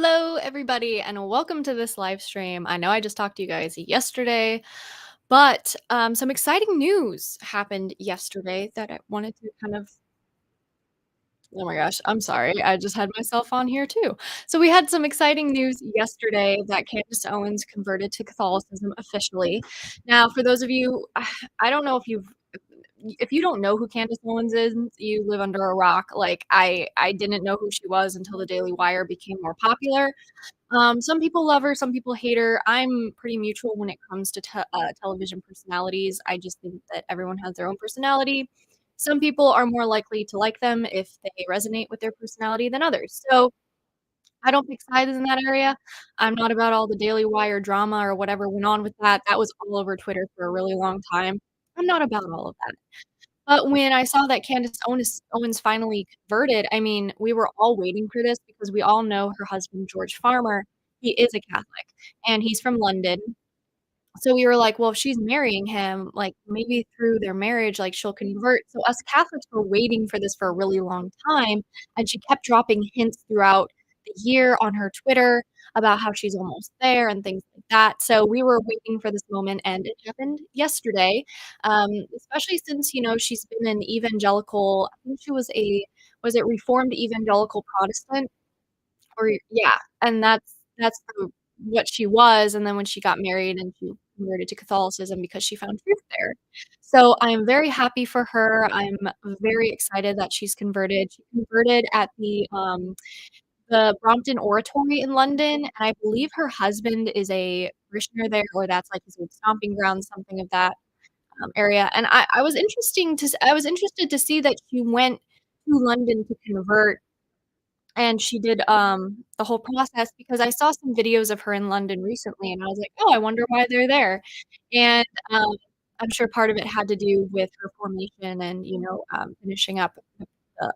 Hello, everybody, and welcome to this live stream. I know I just talked to you guys yesterday, but some exciting news happened yesterday that I wanted to kind of. Oh my gosh, I'm sorry. I just had myself on here too. So we had some exciting news yesterday that Candace Owens converted to Catholicism officially. Now, for those of you, I don't know if you don't know who Candace Owens is, you live under a rock. Like I didn't know who she was until the Daily Wire became more popular. Some people love her, some people hate her. I'm pretty neutral when it comes to television personalities. I just think that everyone has their own personality. Some people are more likely to like them if they resonate with their personality than others. So I don't pick sides in that area. I'm not about all the Daily Wire drama or whatever went on with that. That was all over Twitter for a really long time. I'm not about all of that. But when I saw that Candace Owens finally converted, I mean, we were all waiting for this because we all know her husband, George Farmer, he is a Catholic, and he's from London. So we were like, "Well, if she's marrying him, like, maybe through their marriage, like, she'll convert." So us Catholics were waiting for this for a really long time, and she kept dropping hints throughout the year on her Twitter about how she's almost there and things like that. So we were waiting for this moment, and it happened yesterday, especially since, she's been an evangelical. I think she was it Reformed Evangelical Protestant? Or yeah, and that's what she was, and then when she got married and she converted to Catholicism because she found truth there. So I'm very happy for her. I'm very excited that she's converted. She converted at the Brompton Oratory in London, and I believe her husband is a parishioner there, or that's like his old stomping ground, something of that, area. And I was interested to see that she went to London to convert and she did, the whole process because I saw some videos of her in London recently, and I was like, "Oh, I wonder why they're there." And, I'm sure part of it had to do with her formation and, finishing up the,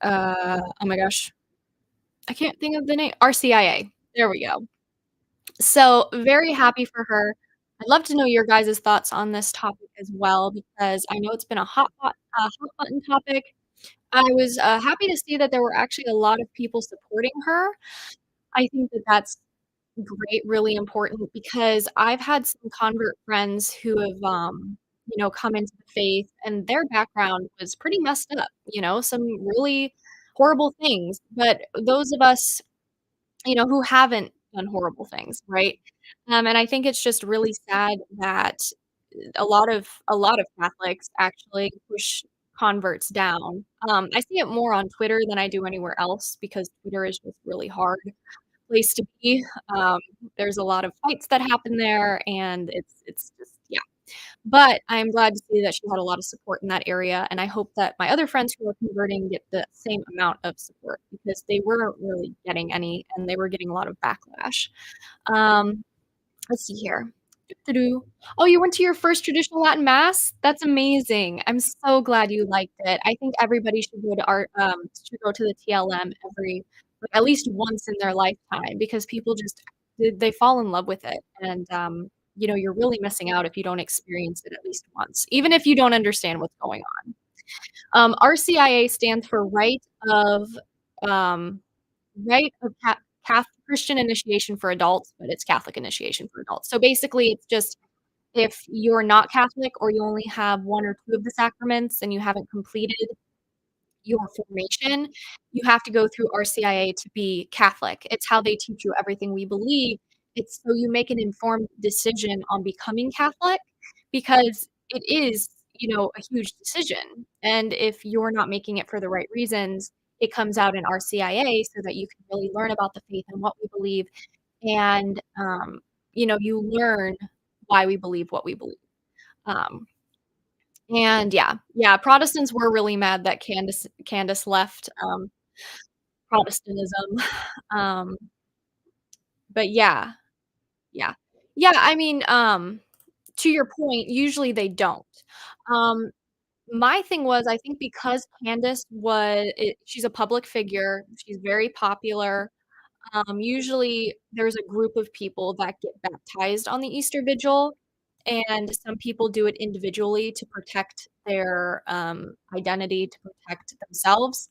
oh my gosh, I can't think of the name, RCIA. There we go. So, very happy for her. I'd love to know your guys' thoughts on this topic as well because I know it's been a hot button topic. I was, happy to see that there were actually a lot of people supporting her. I think that that's great, really important because I've had some convert friends who have, come into the faith and their background was pretty messed up, some really horrible things. But those of us, who haven't done horrible things, right? And I think it's just really sad that a lot of Catholics actually push converts down. I see it more on Twitter than I do anywhere else because Twitter is just really hard place to be. Um, there's a lot of fights that happen there, and it's just yeah. But I'm glad to see that she had a lot of support in that area, and I hope that my other friends who are converting get the same amount of support because they weren't really getting any, and they were getting a lot of backlash. Um, let's see here. Doo-doo-doo. Oh, you went to your first traditional Latin mass? That's amazing. I'm so glad you liked it. I think everybody should go to the TLM every like, at least once in their lifetime because people just they fall in love with it, and, you're really missing out if you don't experience it at least once, even if you don't understand what's going on. RCIA stands for um, Rite of Christian Initiation for Adults, but it's Catholic Initiation for Adults. So basically, it's just if you're not Catholic or you only have 1 or 2 of the sacraments and you haven't completed your formation, you have to go through RCIA to be Catholic. It's how they teach you everything we believe. It's so you make an informed decision on becoming Catholic because it is, a huge decision. And if you're not making it for the right reasons, it comes out in RCIA so that you can really learn about the faith and what we believe. And, you learn why we believe what we believe. Um, and yeah, Protestants were really mad that Candace left, Protestantism. Um, but yeah. Yeah, I mean, to your point, usually they don't. Um, my thing was, I think because she's a public figure, she's very popular, usually there's a group of people that get baptized on the Easter Vigil, and some people do it individually to protect their, identity, to protect themselves.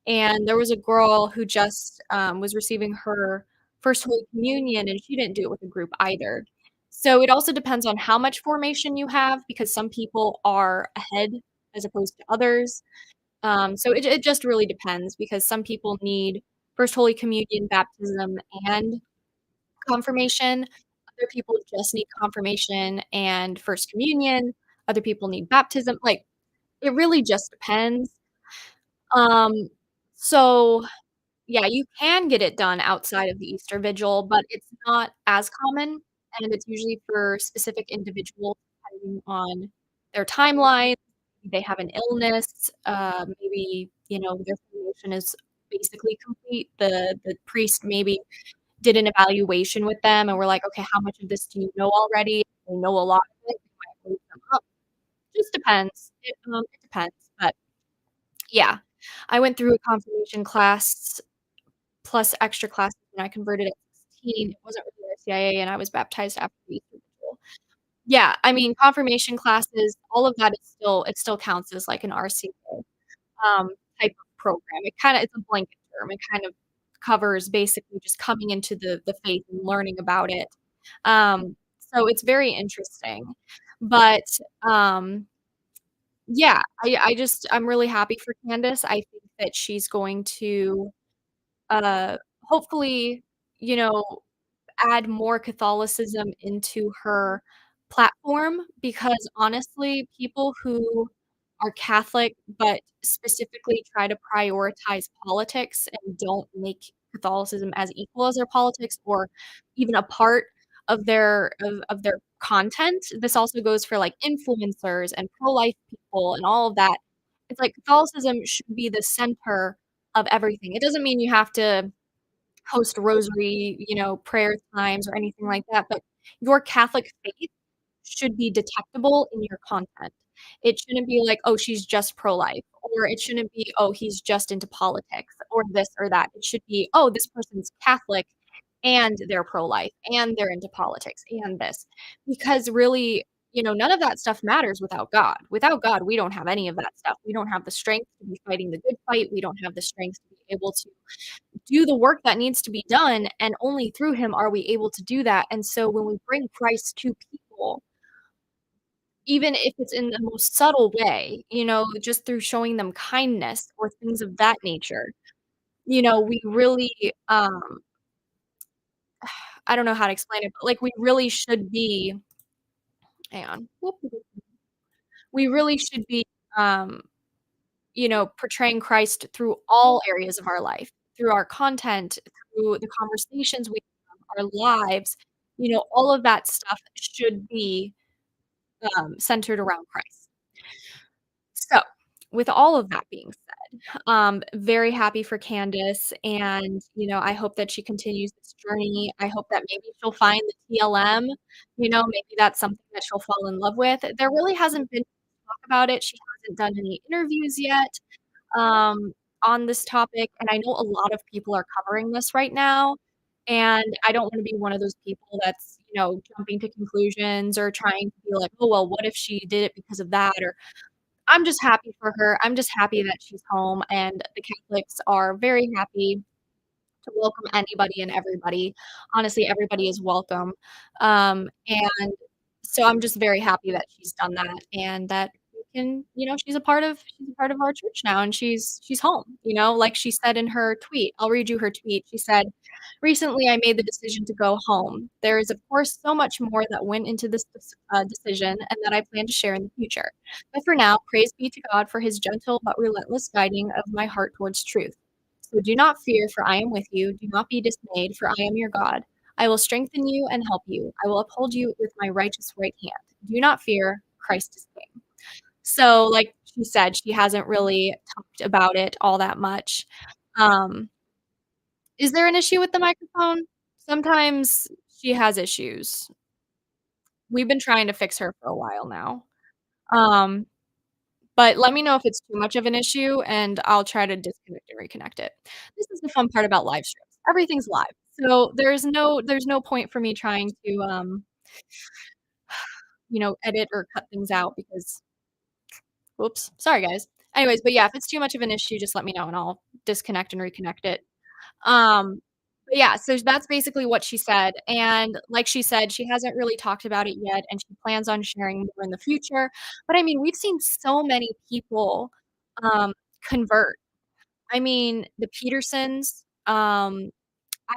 and there was a girl who just, was receiving her first Holy Communion, and she didn't do it with a group either. So it also depends on how much formation you have because some people are ahead as opposed to others. So it just really depends because some people need First Holy Communion, baptism, and confirmation. Other people just need confirmation and First Communion. Other people need baptism. Like, it really just depends. Um, so yeah, you can get it done outside of the Easter Vigil, but it's not as common, and it's usually for specific individuals depending on their timeline. They have an illness, maybe, their formation is basically complete. The priest maybe did an evaluation with them and we're like, "Okay, how much of this do you know already?" If they know a lot of it, we might move them up. Just depends. It depends, but yeah. I went through a confirmation class plus extra classes when I converted at 16. It wasn't really RCIA, and I was baptized after the Easter vigil. Yeah, I mean, confirmation classes, all of that is still it still counts as like an RCIA, type of program. It's a blanket term. It kind of covers basically just coming into the faith and learning about it. So it's very interesting. But, um, yeah, I'm really happy for Candace. I think that she's going to, hopefully, you know, add more Catholicism into her platform because honestly, people who are Catholic, but specifically try to prioritize politics and don't make Catholicism as equal as their politics or even a part of their content. This also goes for, like, influencers and pro-life people and all of that. It's like Catholicism should be the center of everything. It doesn't mean you have to host rosary, prayer times or anything like that, but your Catholic faith should be detectable in your content. It shouldn't be like, "Oh, she's just pro-life," or it shouldn't be, "Oh, he's just into politics," or this or that. It should be, "Oh, this person's Catholic and they're pro-life and they're into politics and this." Because really, none of that stuff matters without God. Without God, we don't have any of that stuff. We don't have the strength to be fighting the good fight. We don't have the strength to be able to do the work that needs to be done, and only through him are we able to do that, and so when we bring Christ to people, even if it's in the most subtle way, just through showing them kindness or things of that nature, we really, I don't know how to explain it, but, like, we really should be hang on. We really should be, um, portraying Christ through all areas of our life, through our content, through the conversations we have, our lives, all of that stuff should be, centered around Christ. So, with all of that being said, very happy for Candace, and, I hope that she continues this journey. I hope that maybe she'll find the TLM, maybe that's something that she'll fall in love with. There really hasn't been talk about it. She hasn't done any interviews yet, um, on this topic, and I know a lot of people are covering this right now, and I don't wanna be one of those people that's, jumping to conclusions or trying to be like, "Oh, well, what if she did it because of that?" Or I'm just happy for her. I'm just happy that she's home, and the Catholics are very happy to welcome anybody and everybody. Honestly, everybody is welcome. And so I'm just very happy that she's done that and that we can, she's a part of our church now and she's home, like she said in her tweet. I'll read you her tweet. She said, "Recently I made the decision to go home. There is of course so much more that went into this decision and that I plan to share in the future. But for now, praise be to God for his gentle but relentless guiding of my heart towards truth. So do not fear, for I am with you. Do not be dismayed, for I am your God. I will strengthen you and help you. I will uphold you with my righteous right hand. Do not fear, Christ is king." So, like she said, she hasn't really talked about it all that much. Um, is there an issue with the microphone? Sometimes she has issues. We've been trying to fix her for a while now. Um, but let me know if it's too much of an issue, and I'll try to disconnect and reconnect it. This is the fun part about live streams. Everything's live. So there's no point for me trying to, edit or cut things out because whoops, sorry guys. Anyways, but yeah, if it's too much of an issue, just let me know and I'll disconnect and reconnect it. Um, but yeah, so that's basically what she said, and like she said, she hasn't really talked about it yet, and she plans on sharing more in the future, but I mean, we've seen so many people, um, convert. I mean, the Petersons, I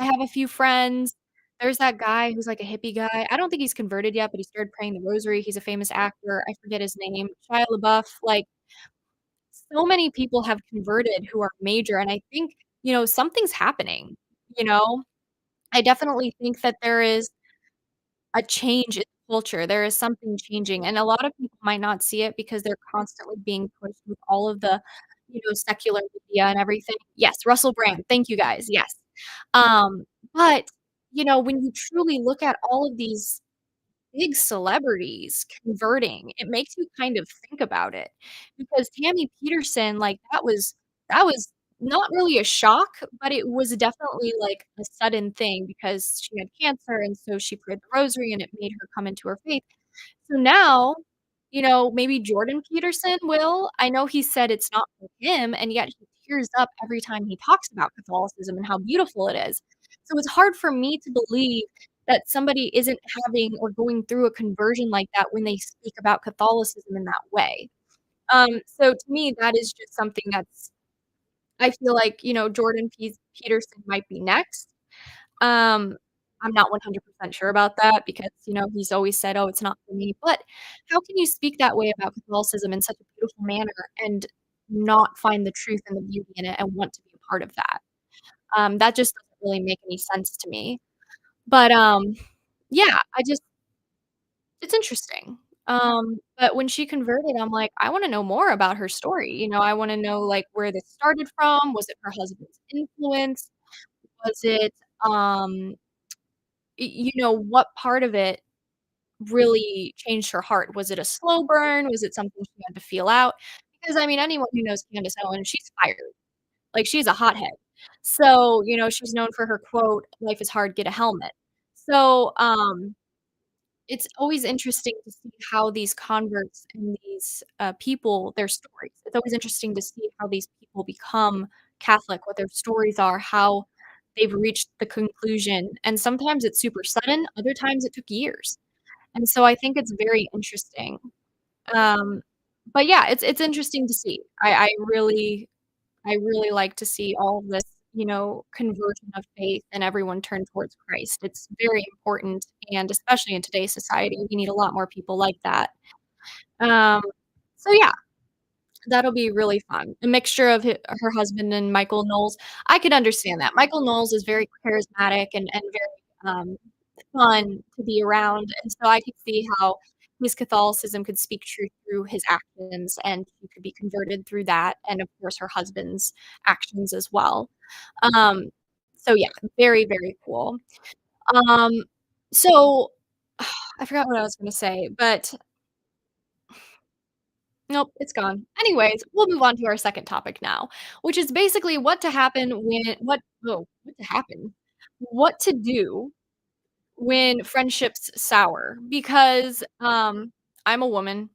have a few friends. There's that guy who's like a hippie guy. I don't think he's converted yet, but he started praying the rosary. He's a famous actor. I forget his name. Shia LaBeouf, like, so many people have converted who are major, and I think, something's happening, you know? I definitely think that there is a change in culture, there is something changing, and a lot of people might not see it because they're constantly being pushed with all of the, secular media and everything. Yes, Russell Brand, thank you guys, yes. Um, but, when you truly look at all of these big celebrities converting, it makes you kind of think about it, because Tammy Peterson, like, that was not really a shock, but it was definitely, like, a sudden thing because she had cancer, and so she prayed the rosary, and it made her come into her faith. So now, maybe Jordan Peterson will. I know he said it's not for him, and yet he tears up every time he talks about Catholicism and how beautiful it is. So it's hard for me to believe that somebody isn't having or going through a conversion like that when they speak about Catholicism in that way. So to me, that is just something that's I feel like, Jordan Peterson might be next. Um, I'm not 100% sure about that because, he's always said, "Oh, it's not for me," but how can you speak that way about Catholicism in such a beautiful manner and not find the truth and the beauty in it and want to be a part of that? That just doesn't really make any sense to me. But, yeah, it's interesting. But when she converted, I'm like, "I wanna know more about her story," I wanna know, like, where this started from. Was it her husband's influence? Was it, what part of it really changed her heart? Was it a slow burn? Was it something she had to feel out? Because, I mean, anyone who knows Candace Owens, she's fiery. Like, she's a hothead. So, she's known for her quote, "Life is hard, get a helmet." So, it's always interesting to see how these converts and these, people their stories. It's always interesting to see how these people become Catholic, what their stories are, how they've reached the conclusion, and sometimes it's super sudden, other times it took years, and so I think it's very interesting. Um, but yeah, it's interesting to see. I really like to see all of this, conversion of faith and everyone turn towards Christ. It's very important, and especially in today's society, we need a lot more people like that. Um, so yeah, that'll be really fun. A mixture of her husband and Michael Knowles. I could understand that. Michael Knowles is very charismatic and very, fun to be around, and so I could see how his Catholicism could speak truth through his actions, and he could be converted through that, and of course, her husband's actions as well. Um, so yeah, very, very cool. Um, so I forgot what I was gonna say, but nope, it's gone. Anyways, we'll move on to our second topic now, which is basically what to happen, what to do when friendships sour, because, I'm a woman,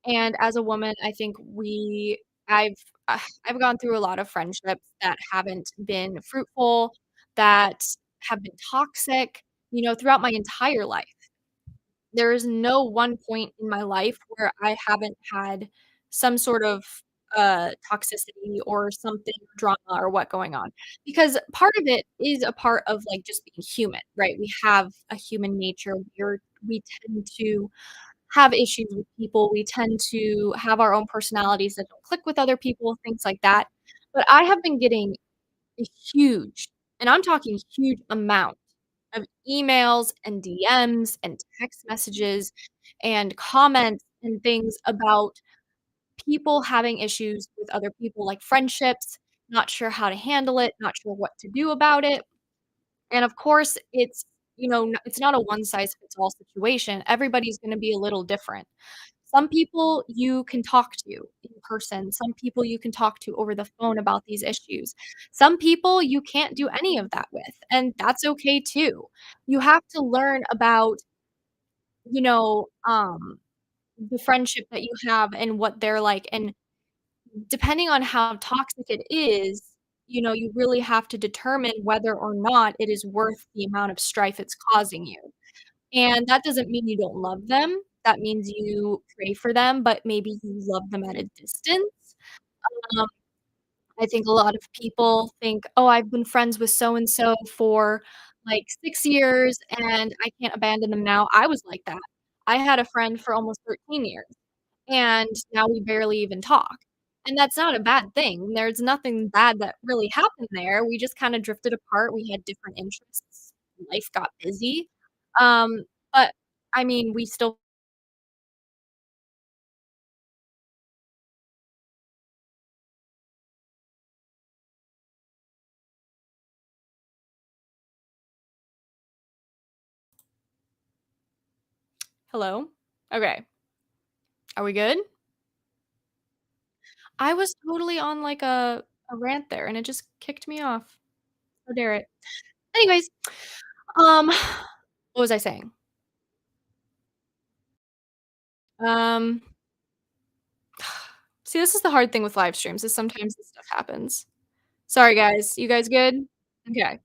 and as a woman, I think I've I've gone through a lot of friendships that haven't been fruitful, that have been toxic, throughout my entire life. There is no one point in my life where I haven't had some sort of, toxicity or something, drama or what going on. Because part of it is a part of, like, just being human, right? We have a human nature. We tend to have issues with people. We tend to have our own personalities that don't click with other people, things like that. But I have been getting a huge, and I'm talking huge amount of emails and DMs and text messages and comments and things about people having issues with other people, like friendships, not sure how to handle it, not sure what to do about it. And of course, it's not a one size fits all situation. Everybody's gonna be a little different. Some people you can talk to in person. Some people you can talk to over the phone about these issues. Some people you can't do any of that with, and that's okay too. You have to learn about, you know, um, the friendship that you have and what they're like, and depending on how toxic it is, you really have to determine whether or not it is worth the amount of strife it's causing you. And that doesn't mean you don't love them. That means you pray for them, but maybe you love them at a distance. Um, I think a lot of people think, "Oh, I've been friends with so and so for, like, 6 years, and I can't abandon them now." I was like that. I had a friend for almost 13 years, and now we barely even talk. And that's not a bad thing. There's nothing bad that really happened there. We just kinda drifted apart. We had different interests. Life got busy. Um, but, I mean, we still Hello? Okay. Are we good? I was totally on, like, a rant there, and it just kicked me off. How dare it. Anyways, what was I saying? Um, see, this is the hard thing with live streams is sometimes this stuff happens. Sorry, guys. You guys good? Okay.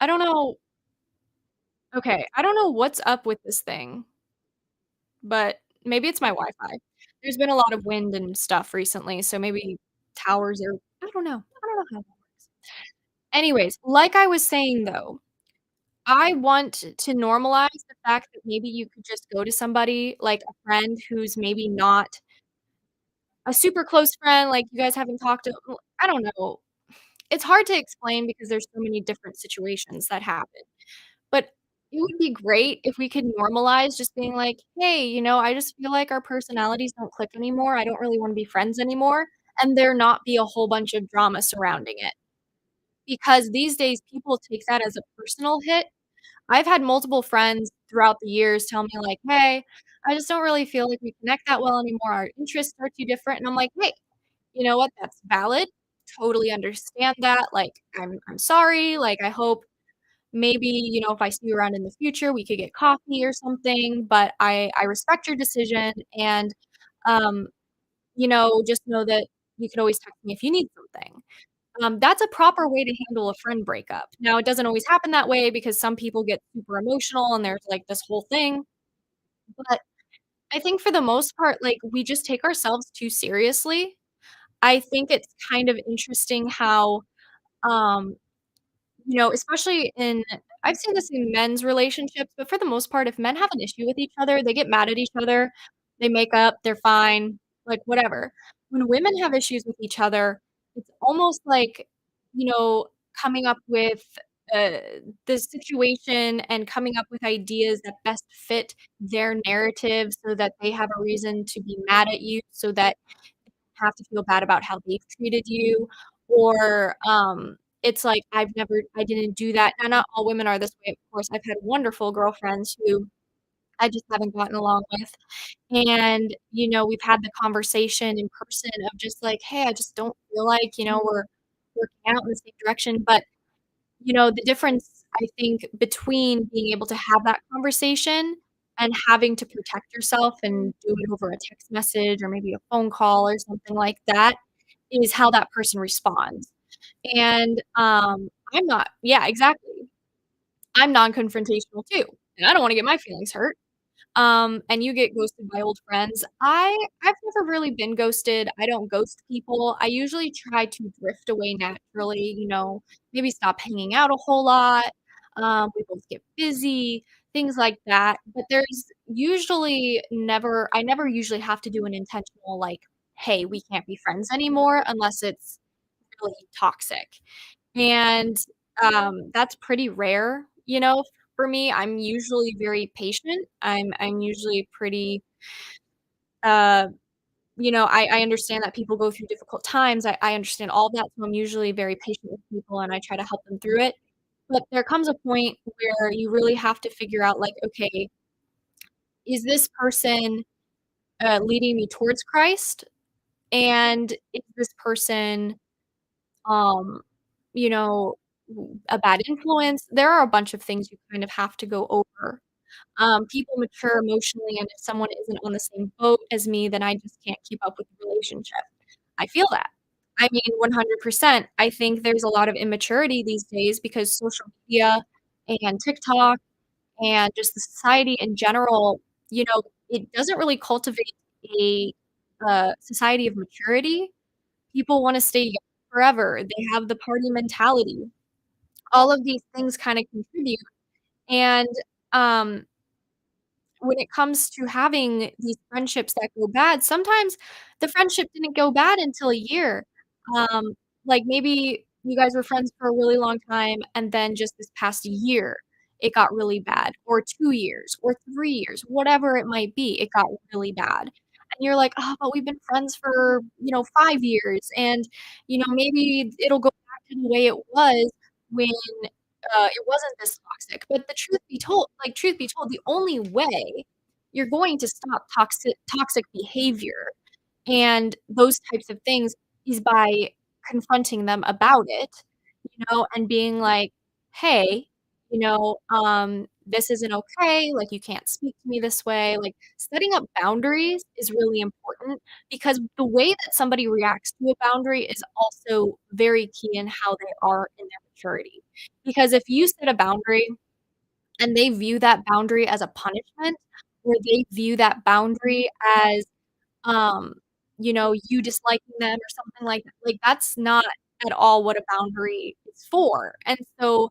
I don't know okay, I don't know what's up with this thing, but maybe it's my Wi-Fi. There's been a lot of wind and stuff recently, so maybe towers are I don't know. I don't know how that works. Anyways, like I was saying, though, I want to normalize the fact that maybe you could just go to somebody, like a friend who's maybe not a super close friend, like, you guys haven't talked to I don't know. It's hard to explain because there's so many different situations that happen, but it would be great if we could normalize just being like, "Hey, I just feel like our personalities don't click anymore, I don't really wanna be friends anymore," and there not be a whole bunch of drama surrounding it, because these days people take that as a personal hit. I've had multiple friends throughout the years tell me like, "Hey, I just don't really feel like we connect that well anymore, our interests are too different," and I'm like, "Hey, you know what? That's valid, totally understand that, like, I'm sorry, like, I hope maybe, if I see you around in the future, we could get coffee or something, but I respect your decision, and, um, just know that you could always text me if you need something." That's a proper way to handle a friend breakup. Now, it doesn't always happen that way because some people get super emotional and there's, like, this whole thing, but I think for the most part, like, we just take ourselves too seriously. I think it's kind of interesting how, um, especially in I've seen this in men's relationships, but for the most part, if men have an issue with each other, they get mad at each other, they make up, they're fine, like, whatever. When women have issues with each other, it's almost like, you know, coming up with, uh, the situation and coming up with ideas that best fit their narrative so that they have a reason to be mad at you so that have to feel bad about how they've treated you, or, it's like, I didn't do that. Now, not all women are this way, of course. I've had wonderful girlfriends who I just haven't gotten along with, and, we've had the conversation in person of just like, "Hey, I just don't feel like, we're working out in the same direction," but the difference, I think, between being able to have that conversation and having to protect yourself and do it over a text message or maybe a phone call or something like that, is how that person responds. And, I'm not yeah, exactly. I'm non-confrontational too, and I don't wanna get my feelings hurt. And you get ghosted by old friends. I've never really been ghosted. I don't ghost people. I usually try to drift away naturally, maybe stop hanging out a whole lot. We both get busy, things like that. But there's usually never I never usually have to do an intentional like, "Hey, we can't be friends anymore," unless it's really toxic. And, that's pretty rare, for me. I'm usually very patient. I'm usually pretty, uh, I understand that people go through difficult times. I understand all that, so I'm usually very patient with people, and I try to help them through it. But there comes a point where you really have to figure out, like, "Okay, is this person, leading me towards Christ? And is this person um, you know, a bad influence?" There are a bunch of things you kind of have to go over. People mature emotionally, and if someone isn't on the same boat as me, then I just can't keep up with the relationship. I feel that. I mean, 100%. I think there's a lot of immaturity these days because social media and TikTok and just the society in general, it doesn't really cultivate a, society of maturity. People wanna stay young forever. They have the party mentality. All of these things kinda contribute, and, um when it comes to having these friendships that go bad, sometimes the friendship didn't go bad until a year. Um, like, maybe you guys were friends for a really long time, and then just this past year, it got really bad, or 2 years, or 3 years, whatever it might be, it got really bad. And you're like, "Oh, but we've been friends for, 5 years, and, maybe it'll go back to the way it was when it wasn't this toxic." But the truth be told, the only way you're going to stop toxic behavior and those types of things is by confronting them about it, and being like, "Hey, this isn't okay, like, you can't speak to me this way." Like, setting up boundaries is really important because the way that somebody reacts to a boundary is also very key in how they are in their maturity. Because if you set a boundary and they view that boundary as a punishment, or they view that boundary as um, you disliking them or something like, that's not at all what a boundary is for, and so,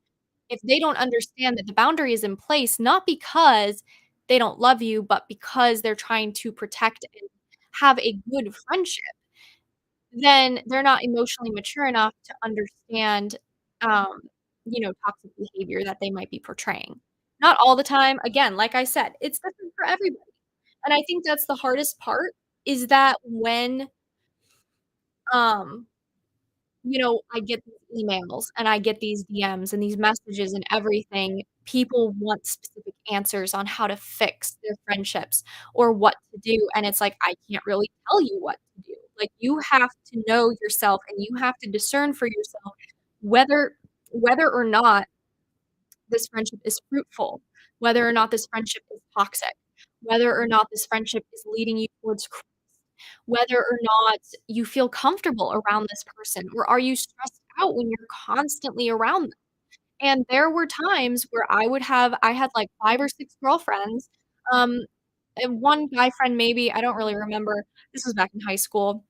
if they don't understand that the boundary is in place not because they don't love you, but because they're trying to protect and have a good friendship, then they're not emotionally mature enough to understand, um, toxic behavior that they might be portraying. Not all the time, again, like I said, it's different for everybody, and I think that's the hardest part is that when, um, I get these emails and I get these DMs and these messages and everything, people want specific answers on how to fix their friendships or what to do, and it's like, I can't really tell you what to do. Like, you have to know yourself and you have to discern for yourself whether or not this friendship is fruitful, whether or not this friendship is toxic, whether or not this friendship is leading you towards whether or not you feel comfortable around this person, or are you stressed out when you're constantly around them? And there were times where I had, like, 5 or 6 girlfriends, um, and 1 guy friend maybe, I don't really remember. This was back in high school.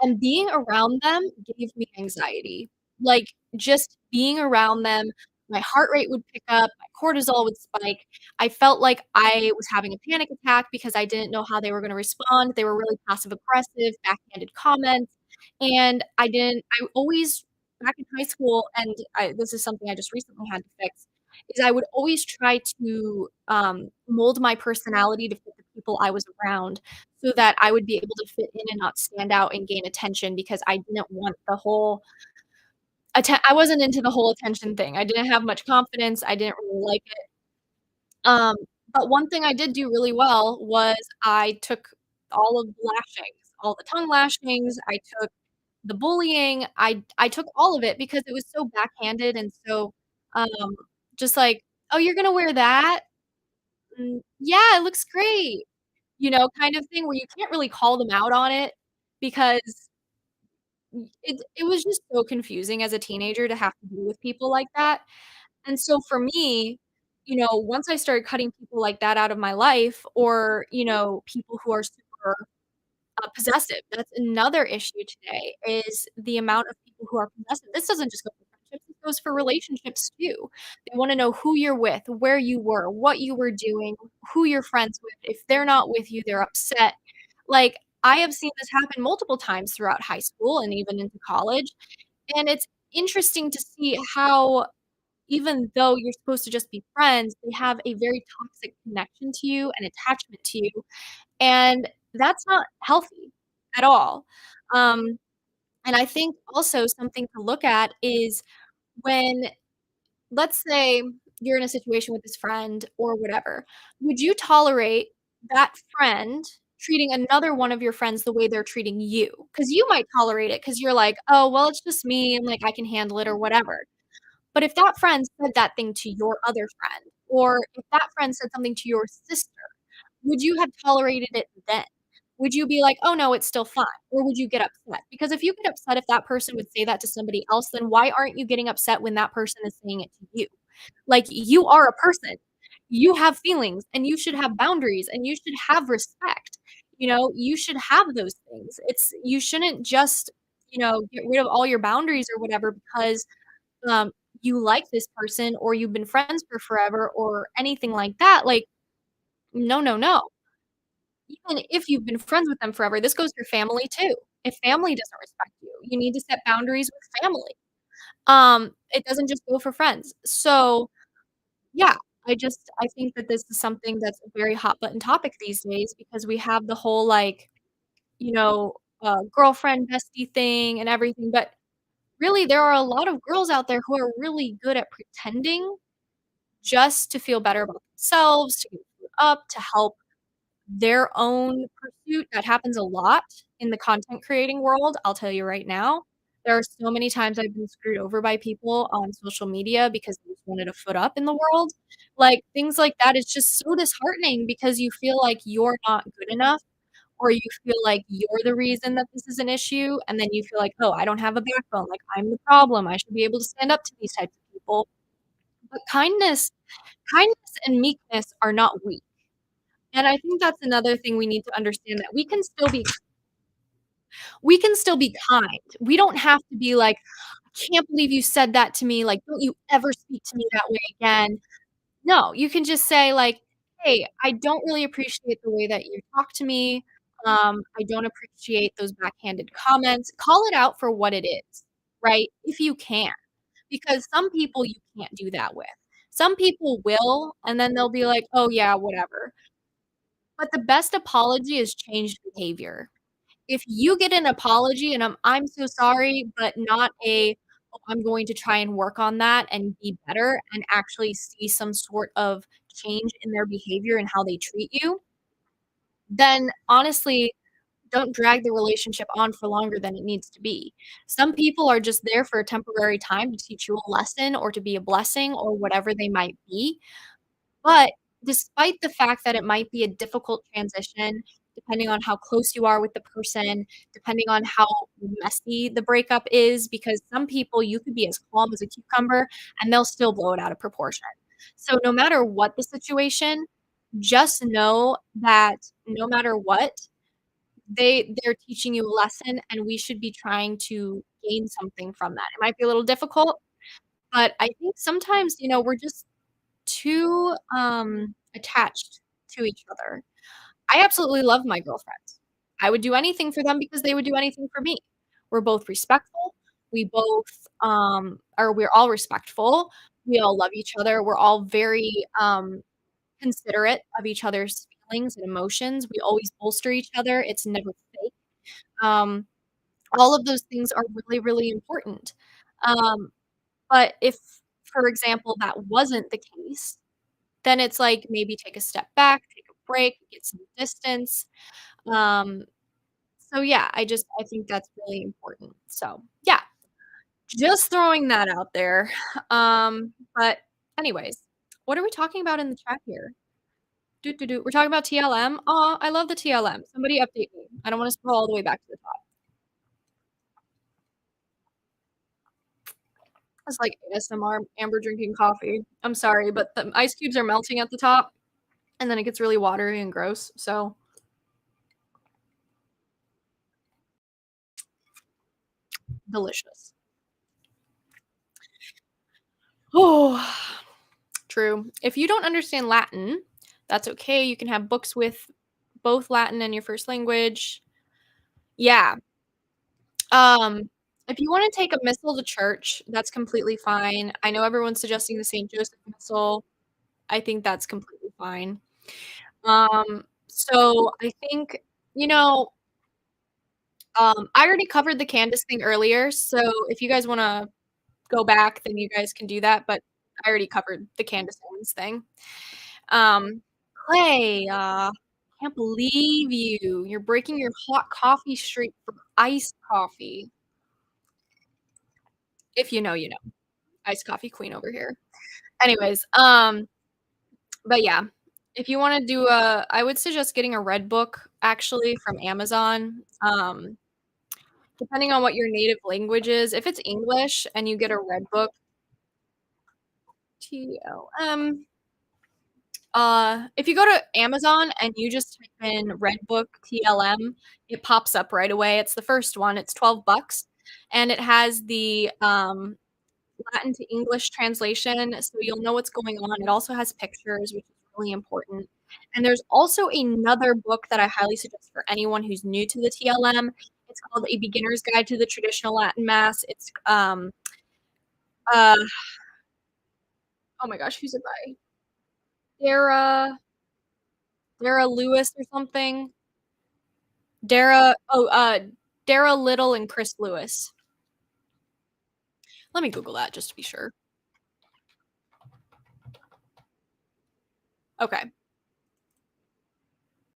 And being around them gave me anxiety. Like, just being around them, my heart rate would pick up, my cortisol would spike. I felt like I was having a panic attack because I didn't know how they were gonna respond. They were really passive aggressive, backhanded comments, and I always back in high school, and this is something I just recently had to fix, is I would always try to, mold my personality to fit the people I was around so that I would be able to fit in and not stand out and gain attention because I didn't want the whole I wasn't into the whole attention thing. I didn't have much confidence, I didn't really like it. Um, but one thing I did do really well was I took all of the lashings, all the tongue lashings, I took the bullying, I took all of it because it was so backhanded and so, um, just like, "Oh, you're gonna wear that? Yeah, it looks great." Kind of thing where you can't really call them out on it because it was just so confusing as a teenager to have to deal with people like that, and so for me, once I started cutting people like that out of my life or, people who are super possessive. That's another issue today is the amount of people who are possessive. This doesn't just go for friendships, it goes for relationships too. They wanna know who you're with, where you were, what you were doing, who you're friends with. If they're not with you, they're upset. Like, I have seen this happen multiple times throughout high school and even into college, and it's interesting to see how even though you're supposed to just be friends, they have a very toxic connection to you and attachment to you and that's not healthy at all. Um, and I think also something to look at is when, let's say, you're in a situation with this friend or whatever, would you tolerate that friend treating another one of your friends the way they're treating you? Because you might tolerate it because 'cause you're like, "Oh, well, it's just me, and, like, I can handle it," or whatever. But if that friend said that thing to your other friend, or if that friend said something to your sister, would you have tolerated it then? would you be like, "Oh, no, it's still fine," or would you get upset? Because if you get upset if that person would say that to somebody else, then why aren't you getting upset when that person is saying it to you? Like, you are a person. You have feelings, and you should have boundaries, and you should have respect. You should have those things. You shouldn't just, get rid of all your boundaries or whatever because, um, you like this person or you've been friends for forever or anything like that. Like, no, no, no. Even if you've been friends with them forever, this goes for family too. If family doesn't respect you, you need to set boundaries with family. It doesn't just go for friends. So, yeah, I think that this is something that's a very hot button topic these days because we have the whole, like, girlfriend bestie thing and everything, but really, there are a lot of girls out there who are really good at pretending just to feel better about themselves, to get up, to help their own pursuit. That happens a lot in the content creating world, I'll tell you right now. There are so many times I've been screwed over by people on social media because they just wanted a foot up in the world. Like, things like that is just so disheartening because you feel like you're not good enough or you feel like you're the reason that this is an issue, and then you feel like, "Oh, I don't have a backbone, like, I'm the problem, I should be able to stand up to these types of people." But kindness and meekness are not weak. And I think that's another thing we need to understand that we can still be kind. We don't have to be like, "I can't believe you said that to me, like, don't you ever speak to me that way again." No, you can just say like, "Hey, I don't really appreciate the way that you talk to me. I don't appreciate those backhanded comments." Call it out for what it is, right? If you can, because some people you can't do that with. Some people will, and then they'll be like, "Oh, yeah, whatever." But the best apology is changed behavior. If you get an apology and I'm so sorry, but not "Oh, I'm going to try and work on that and be better," and actually see some sort of change in their behavior and how they treat you, then honestly, don't drag the relationship on for longer than it needs to be. Some people are just there for a temporary time to teach you a lesson or to be a blessing or whatever they might be, but despite the fact that it might be a difficult transition, depending on how close you are with the person, depending on how messy the breakup is, because some people you could be as calm as a cucumber and they'll still blow it out of proportion. So no matter what the situation, just know that no matter what, they're teaching you a lesson and we should be trying to gain something from that. It might be a little difficult, but I think sometimes, we're just too, attached to each other. I absolutely love my girlfriends. I would do anything for them because they would do anything for me. We're both respectful. We both, we're all respectful. We all love each other. We're all very, considerate of each other's feelings and emotions. We always bolster each other. It's never fake. Um, all of those things are really, really important. Um, but if, for example, that wasn't the case, then it's like maybe take a step back, take a break, get some distance. Um, so yeah, I think that's really important. So, yeah, just throwing that out there. But anyways, what are we talking about in the chat here? Do do do. We're talking about TLM. Aw, I love the TLM. Somebody update me. I don't wanna scroll all the way back to the top. It's like ASMR, Amber drinking coffee. I'm sorry, but the ice cubes are melting at the top, and then it gets really watery and gross, so delicious. Oh, true. If you don't understand Latin, that's okay. You can have books with both Latin and your first language. Yeah. Um, if you wanna take a missal to church, that's completely fine. I know everyone's suggesting the St. Joseph Missal. I think that's completely fine. So I think, you know, I already covered the Candace thing earlier, so if you guys wanna go back, then you guys can do that, but I already covered the Candace Owens thing. Um, Clay, can't believe you. You're breaking your hot coffee streak for iced coffee. If you know, you know. Iced coffee queen over here. Anyways, but yeah. If you wanna do a I would suggest getting a red book actually from Amazon, depending on what your native language is. If it's English and you get a red book, TLM, if you go to Amazon and you just type in red book TLM, it pops up right away. It's the first one. It's 12 bucks, and it has the, Latin to English translation, so you'll know what's going on. It also has pictures, which is really important. And there's also another book that I highly suggest for anyone who's new to the TLM. It's called A Beginner's Guide to the Traditional Latin Mass. It's uh oh my gosh, who's it by? Dara Dara Lewis or something. Dara oh Dara Little and Chris Lewis. Let me Google that just to be sure. Okay.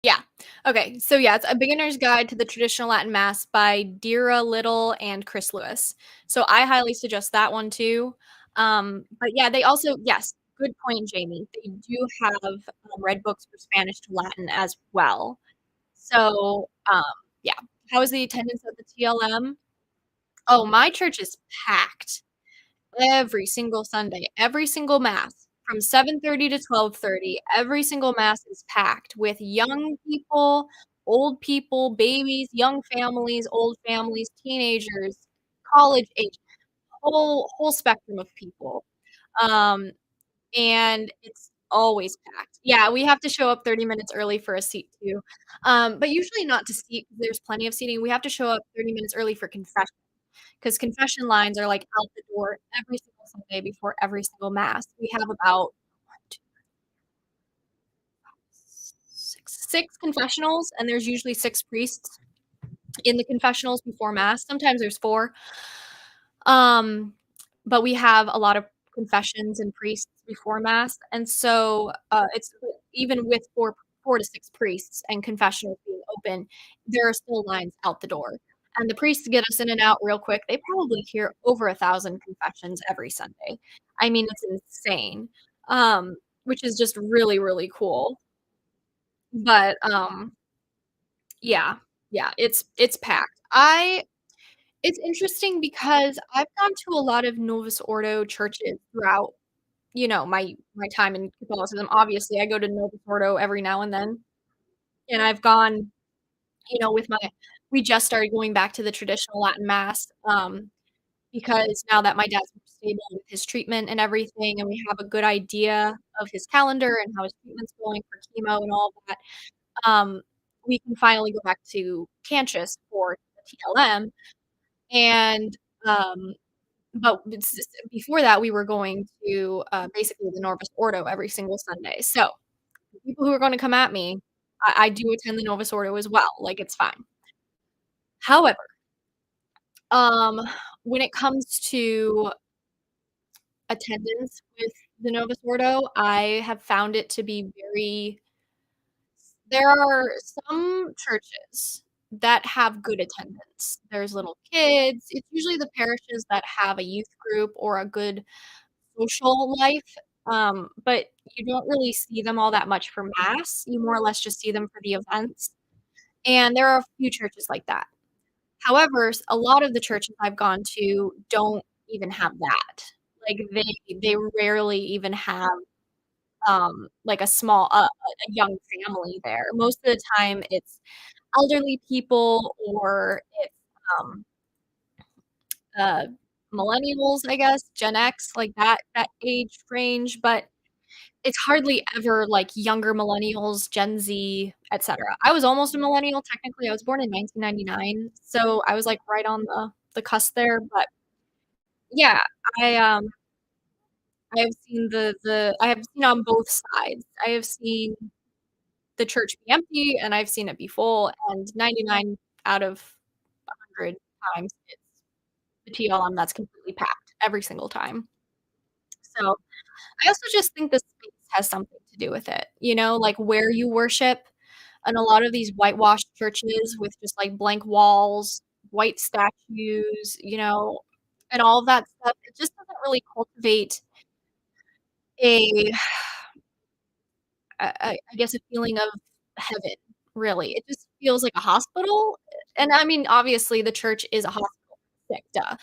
Yeah. Okay. So yeah, it's A Beginner's Guide to the Traditional Latin Mass by Dira Little and Chris Lewis. So I highly suggest that one too. But yeah, they also yes, good point, Jamie. They do have red books for Spanish to Latin as well. So yeah. How is the attendance at the TLM? Oh, my church is packed. Every single Sunday, every single mass from 7:30 to 12:30, every single mass is packed with young people, old people, babies, young families, old families, teenagers, college age, whole spectrum of people. Um, and it's always packed. Yeah, we have to show up 30 minutes early for a seat too. But usually not to seat 'cause there's plenty of seating. We have to show up 30 minutes early for confession. 'Cause confession lines are, like, out the door every single Sunday before every single mass. We have about 1, 2, 6 confessionals, and there's usually 6 priests in the confessionals before mass. Sometimes there's 4. Um, but we have a lot of confessions and priests before mass, and so, it's even with 4 to 6 priests and confessionals being open, there are still lines out the door, and the priests get us in and out real quick. They probably hear over 1,000 confessions every Sunday. I mean, it's insane, which is just really, really cool, but, yeah, yeah, it's packed. I It's interesting because I've gone to a lot of Novus Ordo churches throughout, my time in Catholicism. Obviously, I go to Novus Ordo every now and then, and I've gone, with my we just started going back to the traditional Latin mass, because now that my dad's more stable with his treatment and everything, and we have a good idea of his calendar and how his treatment's going for chemo and all that, um, we can finally go back to Candace for the TLM, and, but before that, we were going to, basically the Novus Ordo every single Sunday. So, the people who are gonna come at me, I do attend the Novus Ordo as well, like, it's fine. However, um, when it comes to attendance with the Novus Ordo, I have found it to be very there are some churches that have good attendance. There's little kids. It's usually the parishes that have a youth group or a good social life, but you don't really see them all that much for mass. You more or less just see them for the events, and there are a few churches like that. However, a lot of the churches I've gone to don't even have that. Like, they rarely even have, like, a young family there. Most of the time, it's elderly people or it's, um, uh, millennials, I guess, Gen X, like that age range, but it's hardly ever, like, younger millennials, Gen Z, etcetera. I was almost a millennial, technically, I was born in 1999, so I was, like, right on the cusp there, but yeah, I, I have seen I have seen on both sides. I have seen the church be empty, and I've seen it be full, and 99 out of 100 times, it's the TLM that's completely packed every single time. So, I also just think the space has something to do with it, like, where you worship, and a lot of these whitewashed churches with just, like, blank walls, white statues, and all of that stuff, it just doesn't really cultivate a I guess a feeling of heaven, really. It just feels like a hospital, and I mean, obviously, the church is a hospital, sick, duh,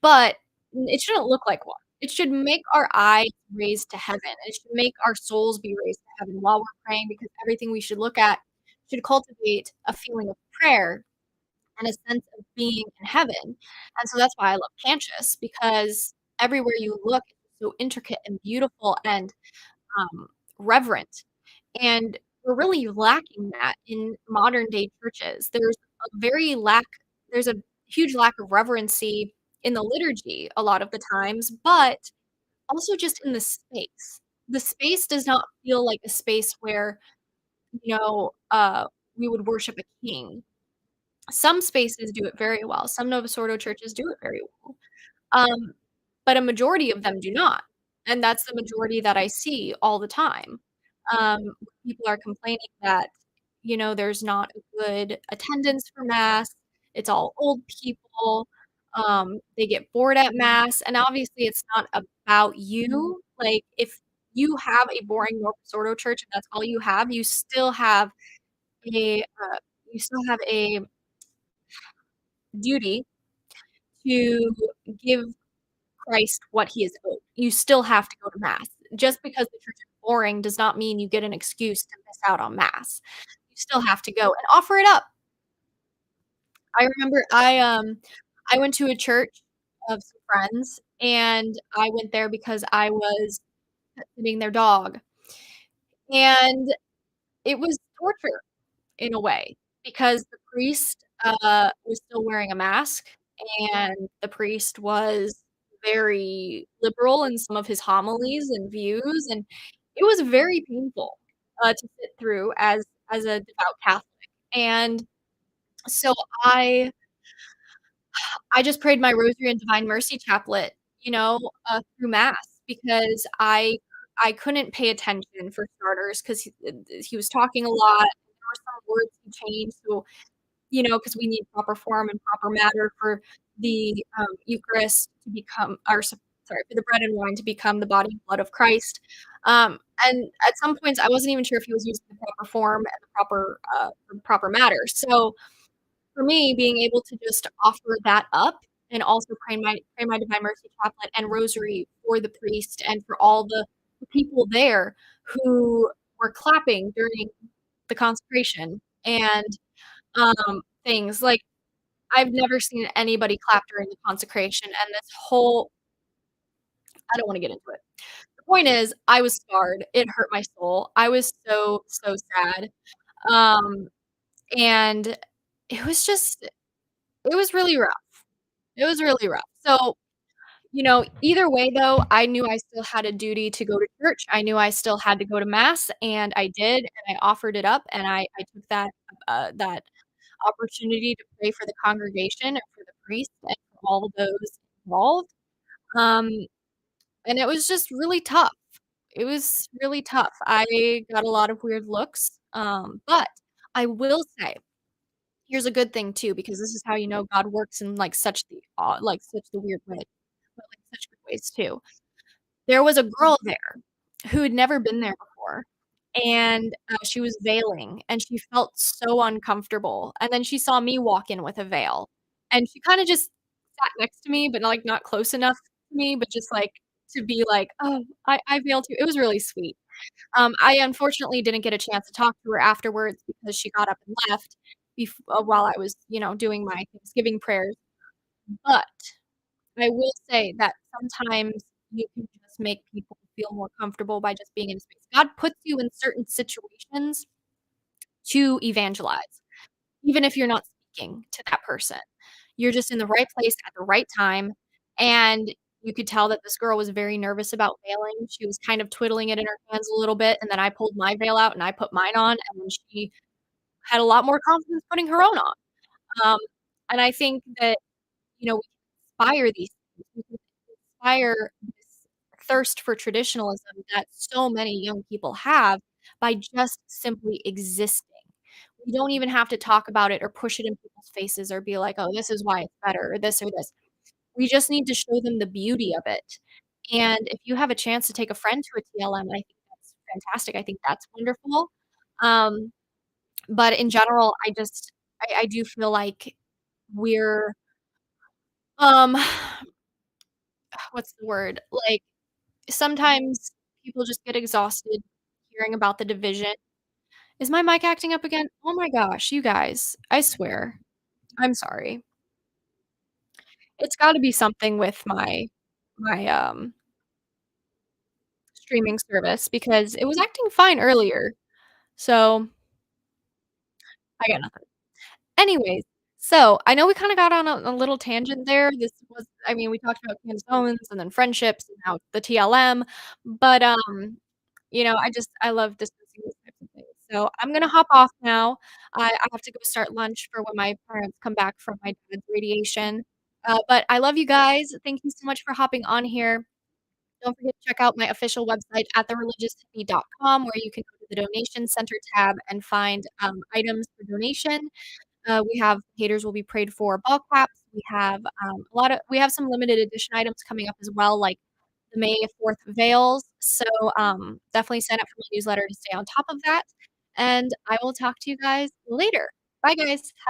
but it shouldn't look like one. It should make our eyes raised to heaven. It should make our souls be raised to heaven while we're praying because everything we should look at should cultivate a feeling of prayer and a sense of being in heaven, and so that's why I love Candace because everywhere you look, it's so intricate and beautiful and, reverent. And we're really lacking that in modern day churches. There's a huge lack of reverency in the liturgy a lot of the times, but also just in the space. The space does not feel like a space where, you know, we would worship a king. Some spaces do it very well. Some Novus Ordo churches do it very well. Um, but a majority of them do not, and that's the majority that I see all the time. People are complaining that, there's not a good attendance for mass, it's all old people, they get bored at mass, and obviously it's not about you, like, if you have a boring Novus Ordo church and that's all you have, a, uh, you still have a duty to give Christ what he is owed. You still have to go to mass. Just because the church is boring does not mean you get an excuse to miss out on mass. You still have to go and offer it up. I remember I went to a church of some friends, and I went there because I was sitting their dog, and it was torture in a way because the priest, was still wearing a mask, and the priest was very liberal in some of his homilies and views, and it was very painful, to sit through as a devout Catholic, and so I just prayed my rosary and Divine Mercy chaplet, through mass because I couldn't pay attention for starters 'cause he was talking a lot, there were some words he changed, so because we need proper form and proper matter for the, Eucharist to become or sorry, for the bread and wine to become the body and blood of Christ. And at some points, I wasn't even sure if he was using the proper form and the proper matter. So, for me, being able to just offer that up and also pray my Divine Mercy Chaplet and rosary for the priest and for all the people there who were clapping during the consecration and things. Like, I've never seen anybody clap during the consecration, and this whole I don't wanna get into it. The point is, I was scarred. It hurt my soul. I was so, so sad. Um, and it was just it was really rough. It was really rough. So, either way, though, I knew I still had a duty to go to church. I knew I still had to go to mass, and I did, and I offered it up, and I took that opportunity to pray for the congregation and for the priest and for all of those involved. Um, and it was just really tough. It was really tough. I got a lot of weird looks, but I will say, here's a good thing too, because this is how you know God works in, such the weird way, but, such good ways too. There was a girl there who had never been there before, and, she was veiling, and she felt so uncomfortable, and then she saw me walk in with a veil, and she kinda just sat next to me, but, not close enough to me, but just, to be like, "Oh, I veil too." It was really sweet. I unfortunately didn't get a chance to talk to her afterwards because she got up and left while I was, doing my Thanksgiving prayers, but I will say that sometimes you can just make people feel more comfortable by just being in a space. God puts you in certain situations to evangelize, even if you're not speaking to that person. You're just in the right place at the right time, and you could tell that this girl was very nervous about veiling. She was kind of twiddling it in her hands a little bit, and then I pulled my veil out and I put mine on, and then she had a lot more confidence putting her own on. Um, and I think that, we can inspire these things. We can inspire this thirst for traditionalism that so many young people have by just simply existing. We don't even have to talk about it or push it in people's faces or be like, "Oh, this is why it's better," or this or this. We just need to show them the beauty of it. And if you have a chance to take a friend to a TLM, I think that's fantastic, I think that's wonderful. Um, but in general, I do feel like we're, um, what's the word? Like, sometimes people just get exhausted hearing about the division. Is my mic acting up again? Oh my gosh, you guys, I swear. I'm sorry. It's gotta be something with my streaming service because it was acting fine earlier. So, I got nothing. Anyways, so I know we kinda got on a little tangent there. This was I mean, we talked about Candace Owens and then friendships and now the TLM, but, I love discussing these types of things. So I'm gonna hop off now. I have to go start lunch for when my parents come back from my dad's radiation. But I love you guys. Thank you so much for hopping on here. Don't forget to check out my official website at thereligioushippie.com where you can go to the donation center tab and find, items for donation. We have Haters Will Be Prayed For ball caps. We have some limited edition items coming up as well, like the May 4th veils. So, definitely sign up for my newsletter to stay on top of that, and I will talk to you guys later. Bye, guys. Have